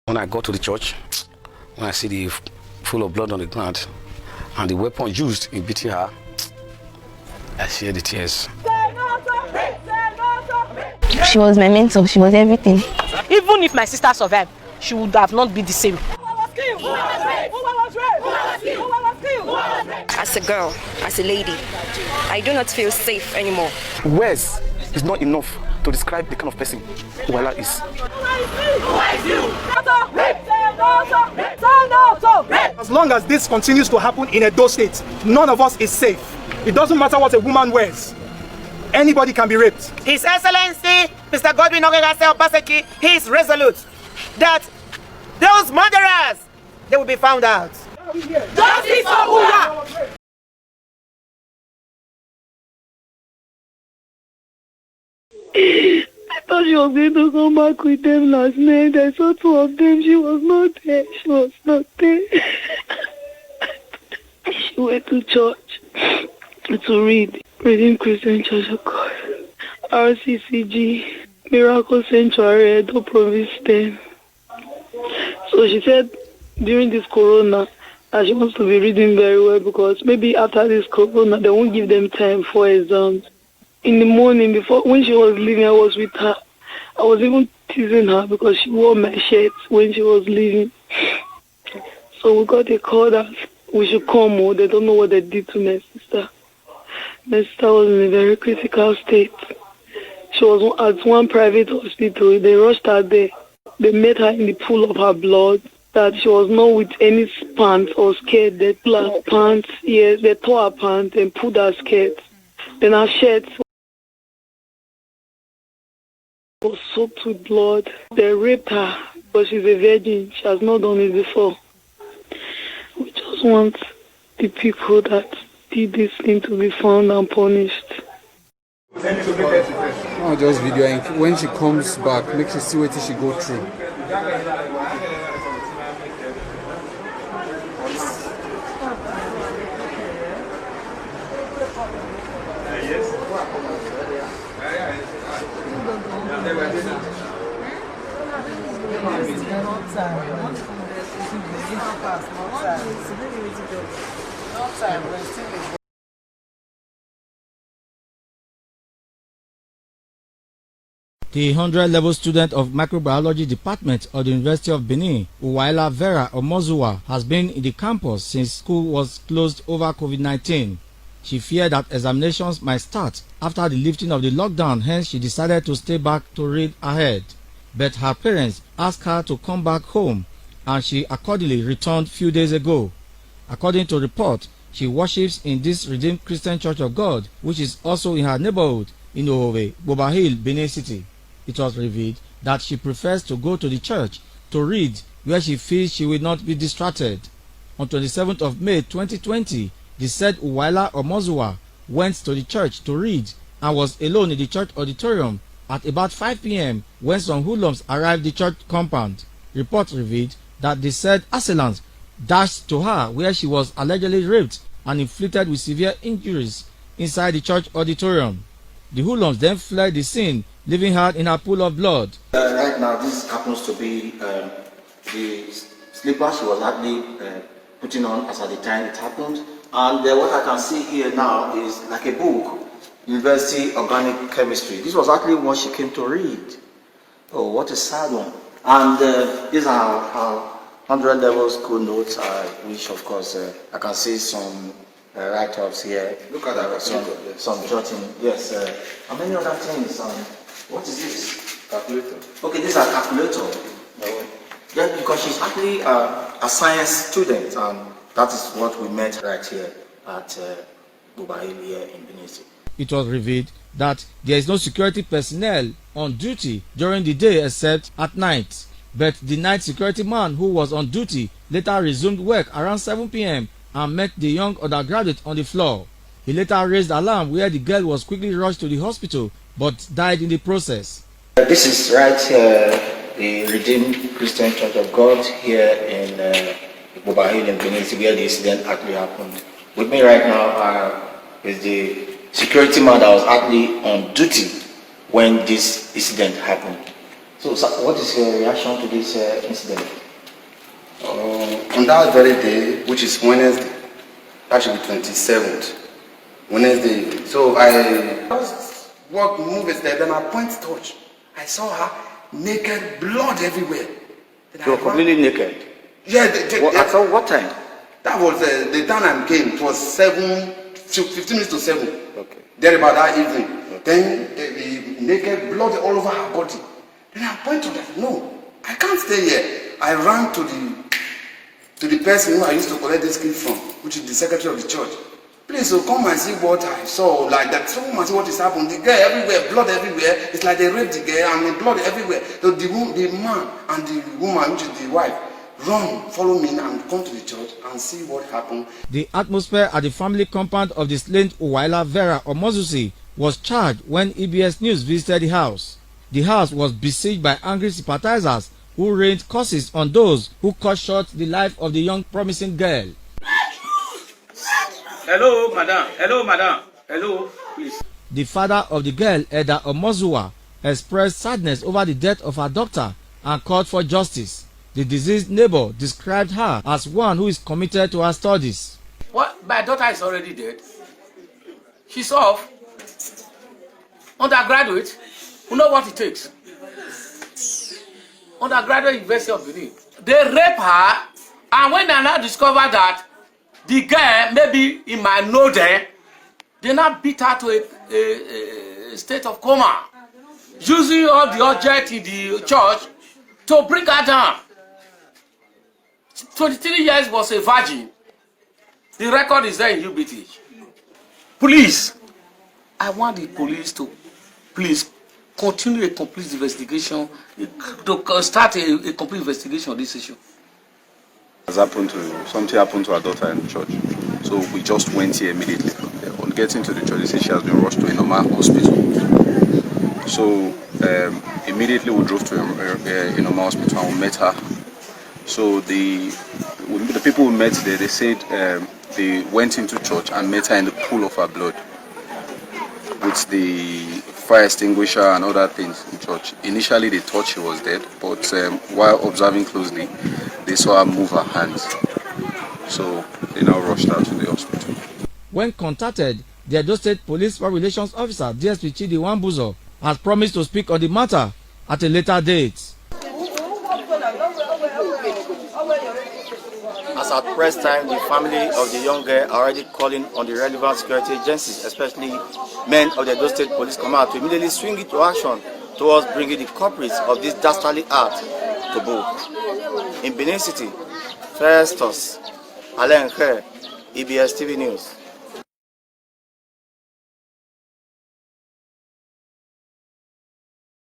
When I got to the church, when I see the full of blood on the ground and the weapon used in beating her, I shed the tears. She was my mentor, she was everything. Even if my sister survived, she would have not been the same. As a girl, as a lady, I do not feel safe anymore. Words is not enough to describe the kind of person Uwaila is. As long as this continues to happen in Edo State, none of us is safe. It doesn't matter what a woman wears. Anybody can be raped. His Excellency, Mr. Godwin Ogegase Obaseki, he is resolute that those murderers, they will be found out. Justice for Uwa! I thought she was going to come back with them last night. I saw two of them. She was not there. She was not there. She went to church to reading Christian Church of God, RCCG, Miracle Sanctuary, Edo Province 10. So she said during this corona that she wants to be reading very well because maybe after this corona they won't give them time for exams. In the morning, before when she was leaving, I was with her. I was even teasing her because she wore my shirt when she was leaving. So we got a call that we should come. Oh, they don't know what they did to my sister. My sister was in a very critical state. She was at one private hospital. They rushed her there. They met her in the pool of her blood. That she was not with any pants or skirt. They tore her pants. Yes, they tore her pants and pulled her skirt. Then her shirt was soaked with blood. They raped her, but she's a virgin. She has not done it before. We just want the people that did this thing to be found and punished. I'll just video and when she comes back, make sure see what she go through. The 100-level student of microbiology department of the University of Benin, Uwaila Vera Omozuwa, has been in the campus since school was closed over COVID-19. She feared that examinations might start after the lifting of the lockdown, hence she decided to stay back to read ahead. But her parents asked her to come back home and she accordingly returned few days ago. According to report, she worships in this Redeemed Christian Church of God, which is also in her neighborhood in Owe, Boba Hill, Benin City. It was revealed that she prefers to go to the church to read where she feels she will not be distracted. On 27th of May 2020, the said Uwaila Omozuwa went to the church to read and was alone in the church auditorium at about 5 p.m. when some hoodlums arrived the church compound. Reports revealed that the said assailants dashed to her where she was allegedly raped and inflicted with severe injuries inside the church auditorium. The hoodlums then fled the scene, leaving her in a pool of blood. Right now, this happens to be the slipper she was actually putting on as at the time it happened. And what I can see here now is like a book, University Organic Chemistry. This was actually what she came to read. Oh, what a sad one. And these are her 100-level school notes, which of course I can see some write-ups here. Look at that. Some jotting. Yes. And many other things. What is this? Calculator. Okay, this is a calculator. Yeah, because she's actually a science student, and that is what we met right here at Dubai here in Benin City. It was revealed that there is no security personnel on duty during the day except at night. But the night security man who was on duty later resumed work around 7 p.m. and met the young undergraduate on the floor. He later raised alarm where the girl was quickly rushed to the hospital but died in the process. This is right here, the Redeemed Christian Church of God here in Boba Hill in Benin City, where the incident actually happened. With me right now is the security man that was actually on duty when this incident happened. So, sir, what is your reaction to this incident? On that very day, which is Wednesday, that should be 27th, Wednesday evening. So I just walk, move a step, then I point touch. I saw her naked, blood everywhere. You were completely naked? Yeah. At what time? That was the time I came. It was 15 minutes to 7. Okay. There about that evening. Okay. Then the naked, blood all over her body. Then I point to that. No, I can't stay here. I ran to the person who I used to collect this kid from, which is the secretary of the church. Please, so come and see what I saw. Like that, so come and see what is happening. The girl everywhere, blood everywhere. It's like they raped the girl and the blood everywhere. So the man and the woman, which is the wife, run, follow me and come to the church and see what happened. The atmosphere at the family compound of the slain ILA Vera Omozusi was charged when EBS News visited the house. The house was besieged by angry sympathizers who rained curses on those who cut short the life of the young promising girl. Hello, madam. Hello, madam. Hello, please. The father of the girl, Eda Omozuwa, expressed sadness over the death of her daughter and called for justice. The deceased neighbor described her as one who is committed to her studies. What? My daughter is already dead. She's off. Undergraduate. You know what it takes. Undergraduate University of Benin. They rape her, and when they now discover that the girl maybe in my know them, they now beat her to a state of coma, using all the objects in the church to bring her down. 23 years was a virgin. The record is there in UBT. Police, I want the police to please continue a complete investigation, to start a complete investigation of this issue. Something happened to our daughter in the church. So we just went here immediately. On getting to the church, they said she has been rushed to a normal hospital. So immediately we drove to a normal hospital and we met her. So the people we met there, they said they went into church and met her in the pool of her blood with the fire extinguisher and other things in church. Initially they thought she was dead, but while observing closely, they saw her move her hands. So they now rushed her to the hospital. When contacted, the Edo State Police Relations Officer, DSP Chidi Wambuzo, has promised to speak on the matter at a later date. As at press time, the family of the young girl are already calling on the relevant security agencies, especially men of the Edo State Police Command, to immediately swing into action towards bringing the culprits of this dastardly act to book. In Benin City, Festus Alain Kher, EBS TV News.